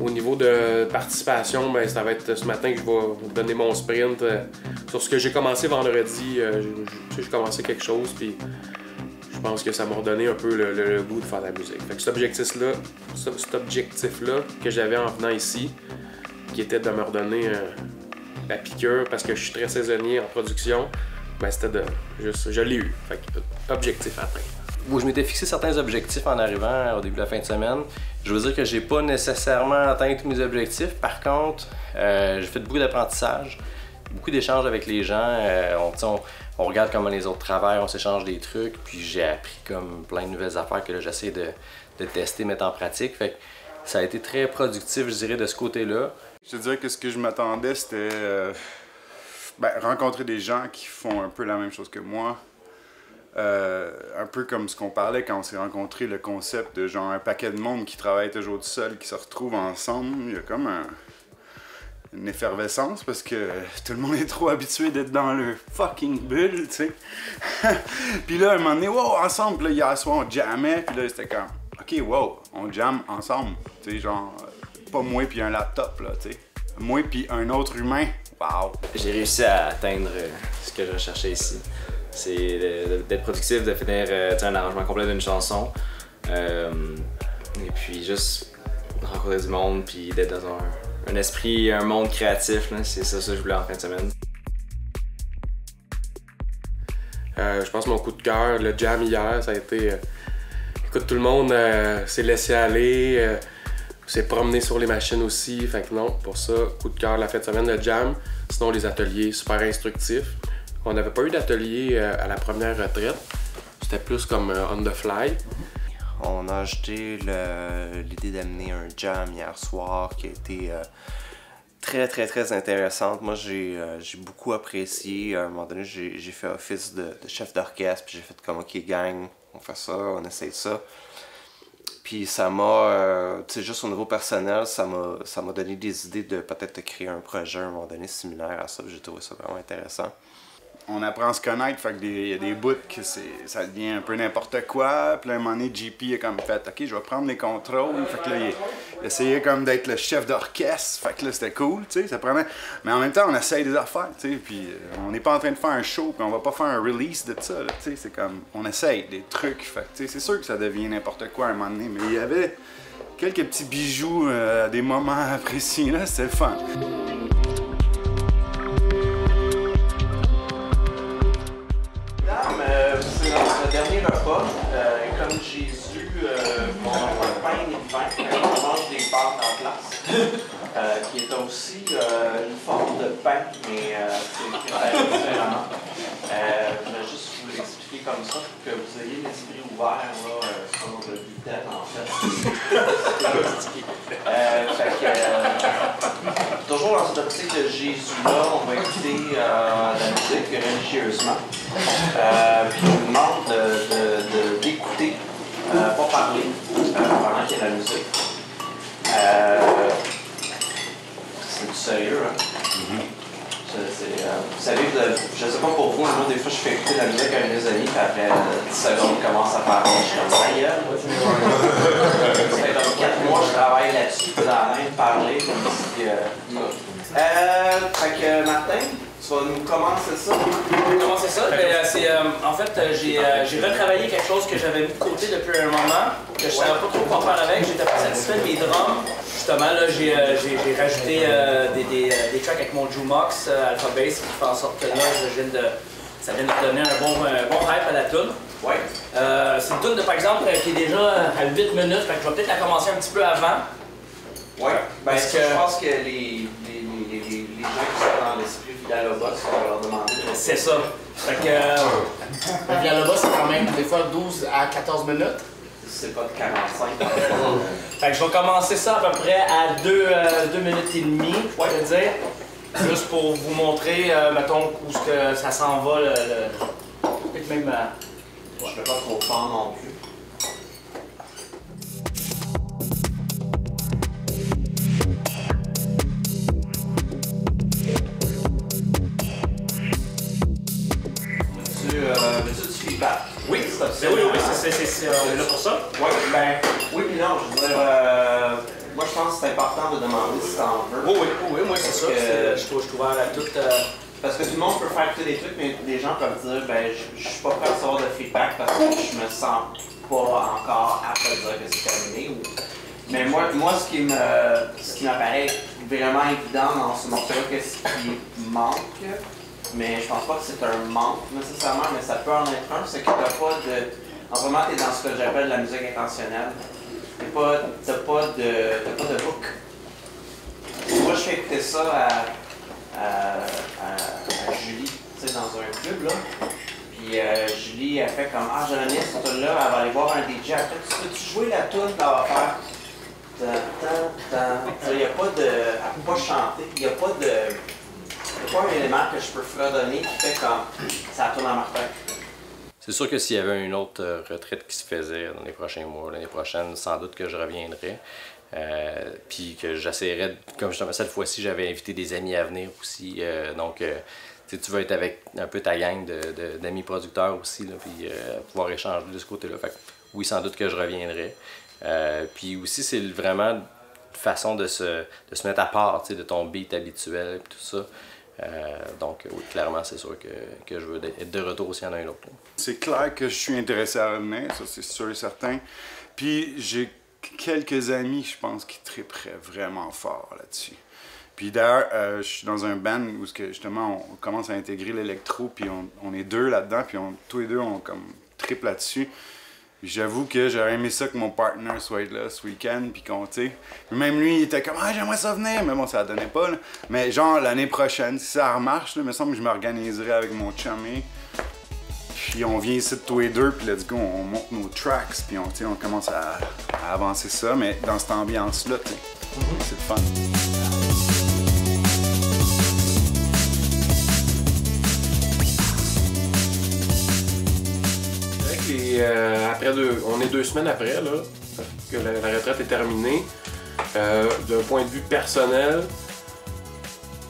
Au niveau de participation, ben, ça va être ce matin que je vais vous donner mon sprint. Sur ce que j'ai commencé vendredi, j'ai commencé quelque chose, puis je pense que ça m'a redonné un peu le goût de faire de la musique. Fait que cet objectif-là que j'avais en venant ici, qui était de me redonner la piqûre parce que je suis très saisonnier en production, ben c'était de juste, je l'ai eu. Fait que objectif atteint. Où je m'étais fixé certains objectifs en arrivant au début de la fin de semaine. Je veux dire que j'ai pas nécessairement atteint tous mes objectifs. Par contre, j'ai fait beaucoup d'apprentissage, beaucoup d'échanges avec les gens. On regarde comment les autres travaillent, on s'échange des trucs. Puis j'ai appris comme plein de nouvelles affaires que là j'essaie de tester, mettre en pratique. Fait que ça a été très productif, je dirais, de ce côté-là. Je te dirais que ce que je m'attendais, c'était rencontrer des gens qui font un peu la même chose que moi. Un peu comme ce qu'on parlait quand on s'est rencontrés, le concept de genre un paquet de monde qui travaille toujours tout seul, qui se retrouve ensemble. Il y a comme une effervescence parce que tout le monde est trop habitué d'être dans le fucking bulle, tu sais. Puis là, à un moment donné, wow, ensemble, puis là, hier soir, on jammait, puis là, c'était comme, ok, wow, on jamme ensemble, tu sais, genre, pas moi puis un laptop, là, tu sais. Moi puis un autre humain, wow. J'ai réussi à atteindre ce que je recherchais ici. C'est d'être productif, de finir un arrangement complet d'une chanson. Et puis juste rencontrer du monde, puis d'être dans un esprit, un monde créatif. C'est ça que je voulais en fin de semaine. Je pense que mon coup de cœur, le jam hier, ça a été... écoute, tout le monde s'est laissé aller, s'est promené sur les machines aussi. Fait que non, pour ça, coup de cœur la fin de semaine, le jam. Sinon, les ateliers super instructifs. On n'avait pas eu d'atelier à la première retraite. C'était plus comme on the fly. On a ajouté l'idée d'amener un jam hier soir qui a été très intéressante. Moi, j'ai beaucoup apprécié. À un moment donné, j'ai fait office de chef d'orchestre, puis j'ai fait comme OK gang, on fait ça, on essaye ça. Puis ça m'a, tu sais, juste au niveau personnel, ça m'a donné des idées de peut-être créer un projet à un moment donné similaire à ça. J'ai trouvé ça vraiment intéressant. On apprend à se connaître, fait qu'il y a des bouts que ça devient un peu n'importe quoi. Puis là, à un moment donné, JP a comme fait, OK, je vais prendre les contrôles. Fait que là, il essayait comme d'être le chef d'orchestre. Fait que là, c'était cool, tu sais, ça prenait... Mais en même temps, on essaye des affaires, tu sais, puis on n'est pas en train de faire un show, puis on va pas faire un release de ça, tu sais, c'est comme, on essaye des trucs. Fait que, tu sais, c'est sûr que ça devient n'importe quoi à un moment donné, mais il y avait quelques petits bijoux à des moments précis, là, c'était le fun. C'est notre dernier repas. Comme Jésus mange un pain et du vin, on mange des pâtes en place, qui est aussi une forme de pain, mais c'est préparé différemment. Je vais juste vous l'expliquer comme ça pour que vous ayez l'esprit ouvert là, sur le gluten en fait. Toujours dans cette optique de Jésus-là, on va écouter la musique religieusement. Puis on nous demande d'écouter, pas parler, pendant qu'il y a de la musique. C'est du sérieux, hein? Vous savez, je sais pas pour vous, moi des fois je fais écouter la musique à mes amis, puis après 10 secondes, je commence à faire je suis comme ça, ça fait comme 4 mois que je travaille là-dessus, puis dans la même parler, comme si... fait que Martin, tu vas nous commencer ça. Commencer ça? En fait, j'ai retravaillé quelque chose que j'avais mis de côté depuis un moment, que je savais pas trop quoi faire avec. J'étais pas satisfait de mes drums. Justement, là, j'ai rajouté des tracks avec mon Jumox, Alpha Bass, qui fait en sorte que là, ça vient de donner un bon hype à la tune. Ouais. C'est une tune, par exemple, qui est déjà à 8 minutes, fait que je vais peut-être la commencer un petit peu avant. Ouais, parce que je pense que les gens qui sont dans l'esprit Villalobos, on va leur demander de... C'est ça. Fait que Villalobos, c'est quand même des fois 12 à 14 minutes. C'est pas de 45. Fait que je vais commencer ça à peu près à 2 minutes et demie, je veux dire. Juste pour vous montrer, mettons, où ça s'en va, peut-être même... Je fais pas trop fort non plus. Veux-tu du feedback? Oui, c'est on est là pour ça. Oui, oui puis non, je veux dire, moi je je pense que c'est important de demander si t'en veux. Oui, moi c'est ça. Je suis ouvert à tout. Parce que tout le monde peut faire écouter des trucs, mais les gens peuvent dire, ben, je suis pas prêt à recevoir de feedback parce que je me sens pas encore apte à dire que c'est terminé. Mais moi ce qui m'apparaît vraiment évident dans ce morceau-là, qu'est-ce qui manque, mais je pense pas que c'est un manque nécessairement, mais ça peut en être un, c'est que t'as pas de... En ce moment, t'es dans ce que j'appelle la musique intentionnelle. T'as pas de hook. Moi, je fais écouter ça à Julie, tu sais, dans un club, là. Puis Julie, elle fait comme, ah, j'aime bien cette tune-là, elle va aller voir un DJ. Elle fait, tu peux-tu jouer la tune, elle va faire... Il n'y a pas de... Elle peut pas chanter, il n'y a pas un élément que je peux fredonner qui fait comme, ça tourne en martin. C'est sûr que s'il y avait une autre retraite qui se faisait dans les prochains mois, l'année prochaine, sans doute que je reviendrais. Puis que j'essaierais, comme justement cette fois-ci, j'avais invité des amis à venir aussi. Donc, tu vas être avec un peu ta gang d'amis producteurs aussi, là, puis pouvoir échanger de ce côté-là. Fait que, oui, sans doute que je reviendrai. Puis aussi, c'est vraiment une façon de se mettre à part de ton beat habituel et tout ça. Donc, oui, clairement, c'est sûr que je veux être de retour s'il y en a un autre. C'est clair que je suis intéressé à revenir, ça c'est sûr et certain. Puis j'ai quelques amis, je pense, qui tripperaient vraiment fort là-dessus. Puis d'ailleurs, je suis dans un band où justement on commence à intégrer l'électro, puis on est deux là-dedans, puis tous les deux on comme trippe là-dessus. J'avoue que j'aurais aimé ça que mon partner soit là ce week-end, puis qu'on, tu sais. Même lui, il était comme, ah, j'aimerais ça venir, mais bon, ça la donnait pas, là. Mais genre, l'année prochaine, si ça remarche, là, il me semble que je m'organiserai avec mon chummy. Puis on vient ici de tous les deux, puis let's go, on monte nos tracks, puis on commence à avancer ça, mais dans cette ambiance-là, tu sais. C'est le fun. On est 2 semaines après là, que la retraite est terminée. D'un point de vue personnel,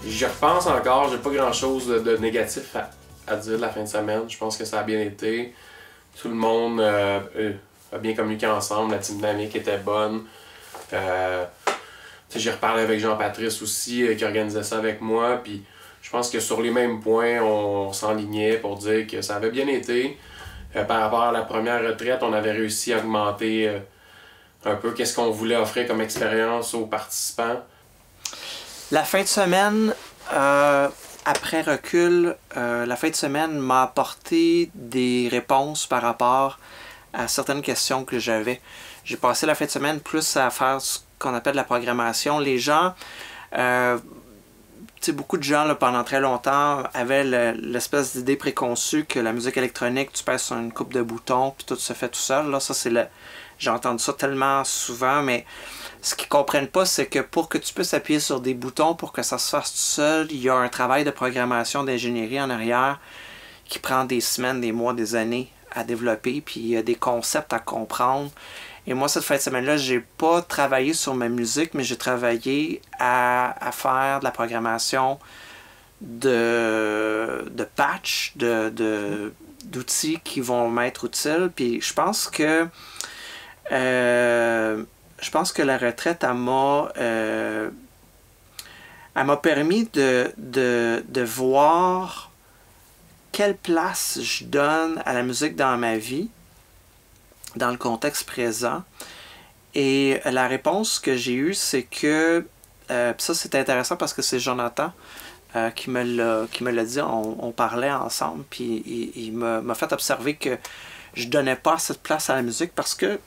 j'y repense encore, j'ai pas grand chose de négatif à dire de la fin de semaine. Je pense que ça a bien été. Tout le monde a bien communiqué ensemble, la dynamique était bonne. J'ai reparlé avec Jean-Patrice aussi, qui organisait ça avec moi. Puis je pense que sur les mêmes points, on s'enlignait pour dire que ça avait bien été. Par rapport à la première retraite, on avait réussi à augmenter un peu qu'est-ce qu'on voulait offrir comme expérience aux participants. La fin de semaine, après recul, la fin de semaine m'a apporté des réponses par rapport à certaines questions que j'avais. J'ai passé la fin de semaine plus à faire ce qu'on appelle la programmation. Les gens... beaucoup de gens là, pendant très longtemps avaient l'espèce d'idée préconçue que la musique électronique, tu pèses sur une coupe de boutons puis tout se fait tout seul. Là, ça, j'ai entendu ça tellement souvent, mais ce qu'ils comprennent pas, c'est que pour que tu puisses appuyer sur des boutons pour que ça se fasse tout seul, il y a un travail de programmation, d'ingénierie en arrière qui prend des semaines, des mois, des années à développer, puis il y a des concepts à comprendre. Et moi, cette fin de semaine-là, j'ai pas travaillé sur ma musique, mais j'ai travaillé à faire de la programmation de patch, d'outils qui vont m'être utiles. Puis je pense que la retraite, elle m'a permis de voir quelle place je donne à la musique dans ma vie, dans le contexte présent. Et la réponse que j'ai eue, c'est que, ça c'est intéressant parce que c'est Jonathan qui me l'a dit, on parlait ensemble, puis il m'a fait observer que je donnais pas cette place à la musique parce que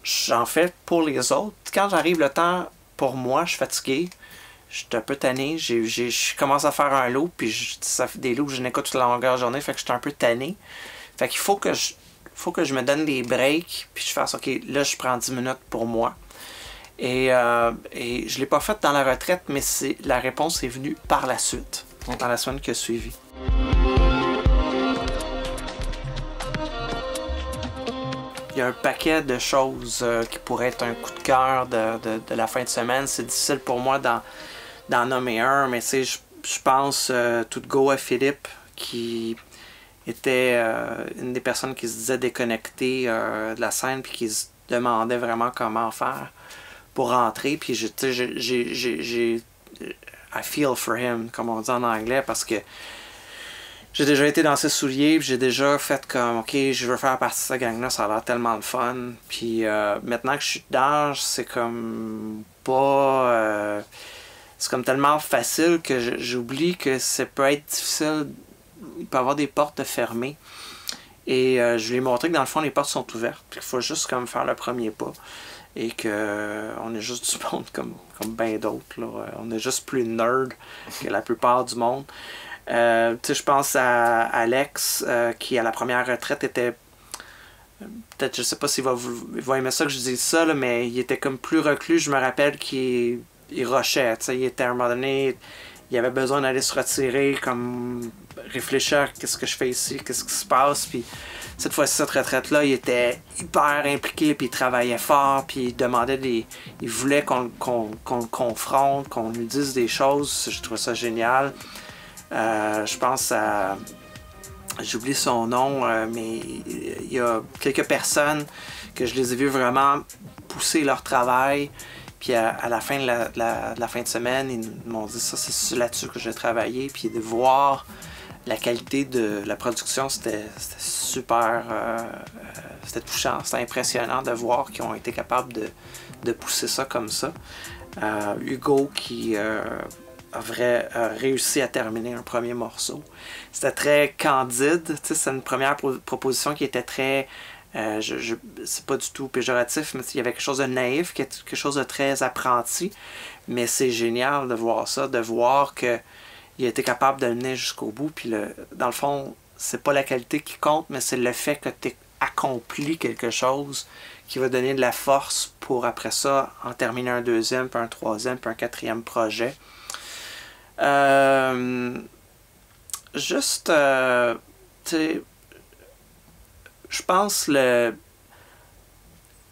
j'en fais pour les autres. Quand j'arrive le temps pour moi, je suis fatigué, je suis un peu tanné, je commence à faire un loop, puis ça fait des loops que je n'écoute toute la longueur de la journée, fait que je suis un peu tanné. Fait qu'il faut que je me donne des breaks, puis je fasse, OK, là, je prends 10 minutes pour moi. Et je ne l'ai pas fait dans la retraite, mais la réponse est venue par la suite, dans la semaine qui a suivi. Il y a un paquet de choses qui pourraient être un coup de cœur de la fin de semaine. C'est difficile pour moi d'en nommer un, mais je pense tout de go à Philippe, qui était une des personnes qui se disait déconnectée de la scène puis qui se demandait vraiment comment faire pour rentrer. Puis I feel for him, comme on dit en anglais, parce que j'ai déjà été dans ses souliers, puis j'ai déjà fait comme, ok, je veux faire partie de cette gang-là, ça a l'air tellement de fun. Puis maintenant que je suis dedans, c'est comme pas... c'est comme tellement facile que j'oublie que ça peut être difficile, il peut y avoir des portes fermées. Et je lui ai montré que dans le fond, les portes sont ouvertes, puis qu'il faut juste comme faire le premier pas. Et que on est juste du monde comme bien d'autres. On est juste plus nerd que la plupart du monde. Je pense à Alex qui à la première retraite était peut-être, je sais pas s'il va aimer ça que je dise ça là, mais il était comme plus reclus. Je me rappelle qu'il rushait, il était à un moment donné, il avait besoin d'aller se retirer, comme réfléchir, qu'est-ce que je fais ici, qu'est-ce qui se passe. Puis cette fois-ci, cette retraite-là, il était hyper impliqué, puis il travaillait fort, puis il demandait il voulait qu'on le confronte, qu'on lui dise des choses. Je trouvais ça génial. Je pense à... J'oublie son nom, mais il y a quelques personnes que je les ai vues vraiment pousser leur travail. Puis à la fin de la fin de semaine, ils m'ont dit ça, c'est là-dessus que j'ai travaillé. Puis de voir la qualité de la production, c'était super... c'était touchant, c'était impressionnant de voir qu'ils ont été capables de pousser ça comme ça. Hugo qui... a réussi à terminer un premier morceau. C'était très candide, c'est une première proposition qui était très... c'est pas du tout péjoratif, mais il y avait quelque chose de naïf, quelque chose de très apprenti, mais c'est génial de voir ça, de voir qu'il a été capable de le mener jusqu'au bout, puis dans le fond, c'est pas la qualité qui compte, mais c'est le fait que tu accompli quelque chose qui va donner de la force pour après ça en terminer un deuxième, puis un troisième, puis un quatrième projet. Juste, tu sais, je pense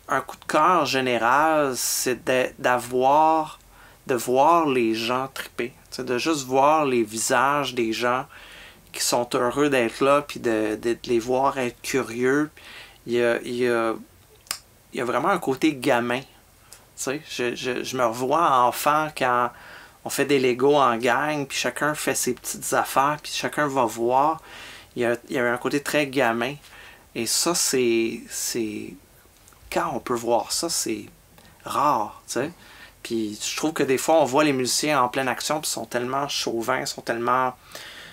un coup de cœur général, c'est de voir les gens triper, de juste voir les visages des gens qui sont heureux d'être là, puis de les voir être curieux. Il y a vraiment un côté gamin. Je me revois enfant quand on fait des Legos en gang, puis chacun fait ses petites affaires, puis chacun va voir. Il y a un côté très gamin. Et ça, c'est... Quand on peut voir ça, c'est rare, tu sais. Puis je trouve que des fois, on voit les musiciens en pleine action, puis ils sont tellement chauvins, ils sont tellement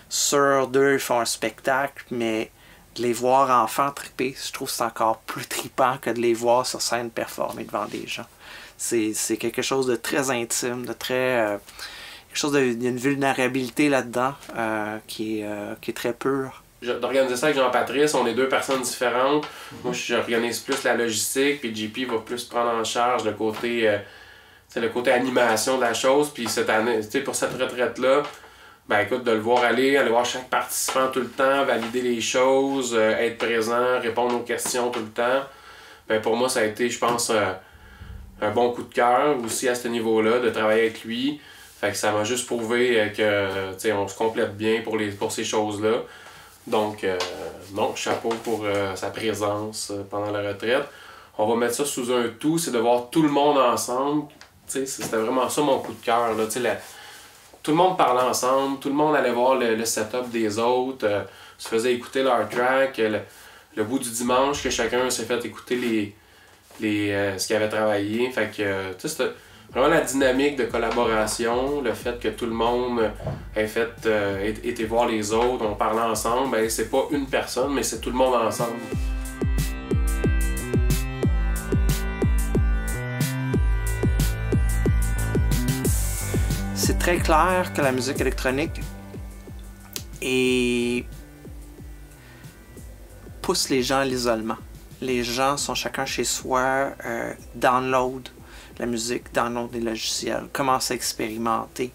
sûrs d'eux, ils font un spectacle, mais de les voir enfants triper, je trouve que c'est encore plus trippant que de les voir sur scène performer devant des gens. C'est quelque chose de très intime, de très... quelque chose il y a une vulnérabilité là-dedans qui est très pure. D'organiser ça avec Jean-Patrice, on est deux personnes différentes. Moi, j'organise plus la logistique, puis JP va plus prendre en charge le côté animation de la chose. Puis cette année, pour cette retraite-là, ben écoute, de le voir aller voir chaque participant tout le temps, valider les choses, être présent, répondre aux questions tout le temps. Ben pour moi, ça a été, je pense, un bon coup de cœur aussi à ce niveau-là, de travailler avec lui. Fait que ça m'a juste prouvé que on se complète bien pour ces choses-là. Donc, non, chapeau pour sa présence pendant la retraite. On va mettre ça sous un tout, c'est de voir tout le monde ensemble. C'était vraiment ça mon coup de cœur. Tout le monde parlait ensemble, tout le monde allait voir le setup des autres, se faisait écouter leur track. Le bout du dimanche, que chacun s'est fait écouter ce qu'il avait travaillé. Fait que, c'était vraiment la dynamique de collaboration, le fait que tout le monde ait été voir les autres, on parlait ensemble, ben c'est pas une personne, mais c'est tout le monde ensemble. C'est très clair que la musique électronique pousse les gens à l'isolement. Les gens sont chacun chez soi, download la musique, download des logiciels, commence à expérimenter.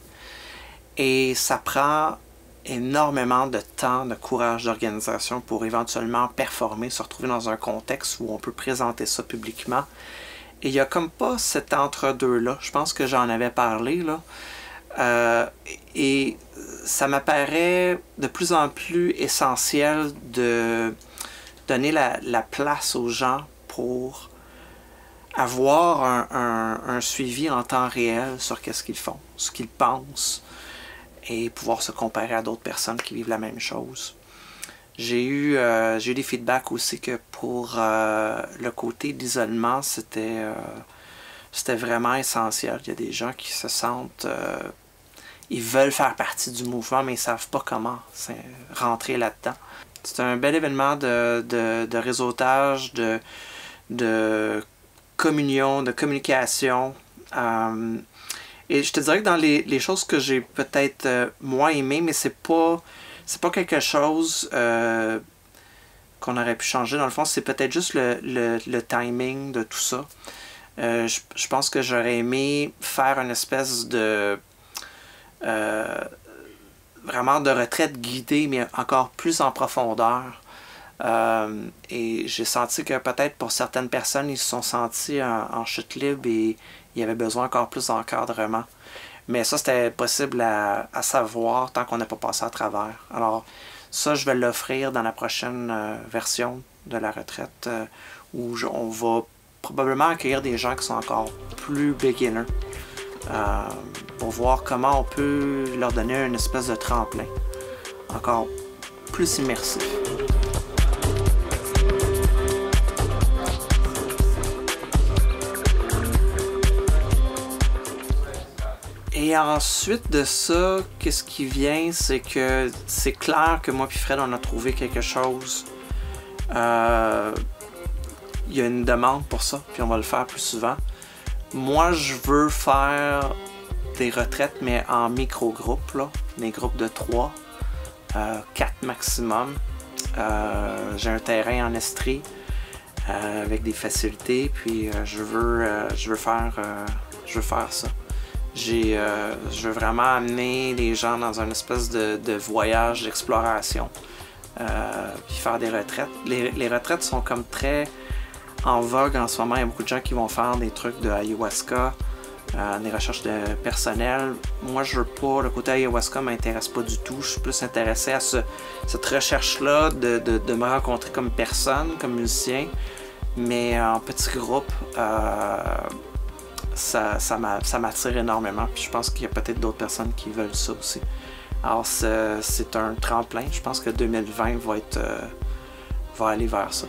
Et ça prend énormément de temps, de courage d'organisation pour éventuellement performer, se retrouver dans un contexte où on peut présenter ça publiquement. Et il n'y a comme pas cet entre-deux-là. Je pense que j'en avais parlé, là. Et ça m'apparaît de plus en plus essentiel de donner la place aux gens pour avoir un suivi en temps réel sur qu'est-ce qu'ils font, ce qu'ils pensent, et pouvoir se comparer à d'autres personnes qui vivent la même chose. J'ai eu des feedbacks aussi que pour le côté d'isolement, c'était vraiment essentiel. Il y a des gens qui se sentent... ils veulent faire partie du mouvement, mais ils ne savent pas comment rentrer là-dedans. C'est un bel événement de réseautage, de communion, de communication. Et je te dirais que dans les choses que j'ai peut-être moins aimées, mais c'est pas quelque chose qu'on aurait pu changer. Dans le fond, c'est peut-être juste le timing de tout ça. Je pense que j'aurais aimé faire une espèce de... vraiment de retraite guidée, mais encore plus en profondeur. Et j'ai senti que peut-être pour certaines personnes, ils se sont sentis en chute libre et il y avait besoin encore plus d'encadrement. Mais ça, c'était possible à savoir tant qu'on n'a pas passé à travers. Alors, ça, je vais l'offrir dans la prochaine version de la retraite où on va probablement accueillir des gens qui sont encore plus beginners pour voir comment on peut leur donner une espèce de tremplin encore plus immersif. Et ensuite de ça, qu'est-ce qui vient, c'est que c'est clair que moi et Fred, on a trouvé quelque chose. Il y a une demande pour ça, puis on va le faire plus souvent. Moi, je veux faire des retraites, mais en micro-groupes, là, des groupes de 3, 4 maximum. J'ai un terrain en Estrie avec des facilités, puis je veux faire ça. Je veux vraiment amener les gens dans une espèce de voyage d'exploration, puis faire des retraites. Les retraites sont comme très en vogue en ce moment. Il y a beaucoup de gens qui vont faire des trucs de ayahuasca, des recherches de personnel. Moi, je veux pas, le côté ayahuasca m'intéresse pas du tout. Je suis plus intéressé à cette recherche-là de me rencontrer comme personne, comme musicien, mais en petit groupe. Ça m'attire énormément, puis je pense qu'il y a peut-être d'autres personnes qui veulent ça aussi. Alors c'est un tremplin, je pense que 2020 va aller vers ça.